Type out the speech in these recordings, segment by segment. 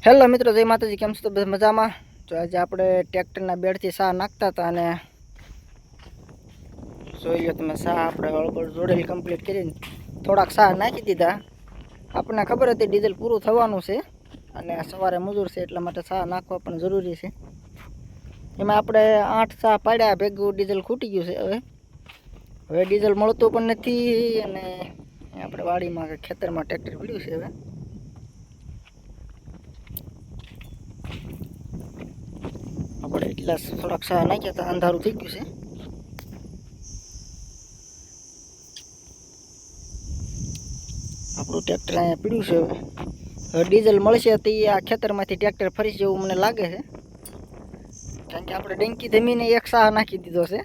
Hello મિત્રો, જય માતાજી. કેમ છો? તો બધા મજામાં? તો આજે આપણે ટ્રેક્ટરના બેડથી સા નાખતા હતા અને જોઈ લો તમે, સા આપણે હળબળ જોડેલ કમ્પ્લીટ કરીને થોડાક સા નાખી દીધા. આપણને ખબર હતી ડીઝલ પૂરું થવાનું છે અને સવારે મજૂર છે એટલા માટે સા નાખવા પણ જરૂરી છે. એમાં આપણે 8 સા પાડ્યા, ભેગું ડીઝલ ખૂટી ગયું છે. હવે ડીઝલ મળતું પણ નથી અને આપણે વાડીમાં ખેતરમાં ટ્રેક્ટર પડ્યું છે. હવે આપણે એટલા થોડાક સા નાખ્યા હતા, અંધારું થઈ ગયું છે. આપણું ટ્રેક્ટર અહીંયા પીડ્યું છે. હવે ડીઝલ મળશે તો આ ખેતરમાંથી ટ્રેક્ટર ફરી જેવું મને લાગે છે, કારણ કે આપણે ડંકી ધમીને એક સા નાખી દીધો છે.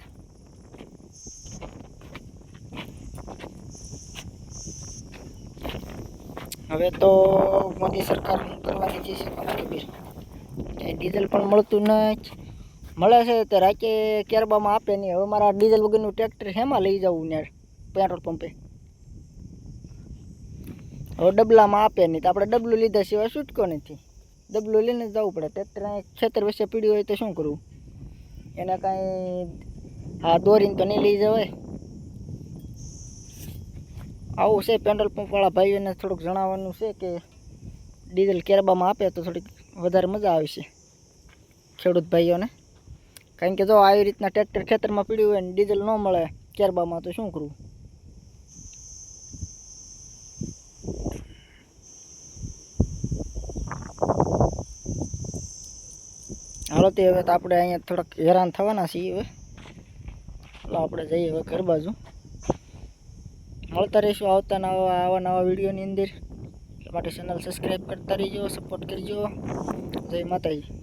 હવે તો મોદી સરકાર કરવાની છે ડીઝલ પણ મળતું નથી. મળે છે તો રાતે કેરબામાં આપે નહીં. હવે મારા ડીઝલ વગરનું ટ્રેક્ટર હેમાં લઈ જવું ને પેટ્રોલ પંપે? હવે ડબલામાં આપે નહીં તો આપણે ડબલું લીધા સિવાય છૂટકો નથી. ડબલું લઈને જવું પડે. ટ્રેક્ટર ખેતર વિશે પીડ્યું હોય તો શું કરવું? એને કાંઈ દોરીને તો નહીં લઈ જવાય. આવું છે. પેટ્રોલ પંપવાળા ભાઈઓને થોડુંક જણાવવાનું છે કે ડીઝલ કેરબામાં આપે તો થોડીક વધારે મજા આવશે ખેડૂત ભાઈઓને. કારણ કે જો આવી રીતના ટ્રેક્ટર ખેતરમાં પીડ્યું હોય ને ડીઝલ ન મળે કેરબામાં તો શું કરવું? હાલો તે હવે તો આપણે અહીંયા થોડાક હેરાન થવાના છીએ. હવે એટલે આપણે જઈએ હવે ઘર બાજુ. મળતા રહીશું આવતા આવા વિડીયોની અંદર. એટલા માટે ચેનલ સબસ્ક્રાઈબ કરતા રહીજો, સપોર્ટ કરજો. જય માતાજી.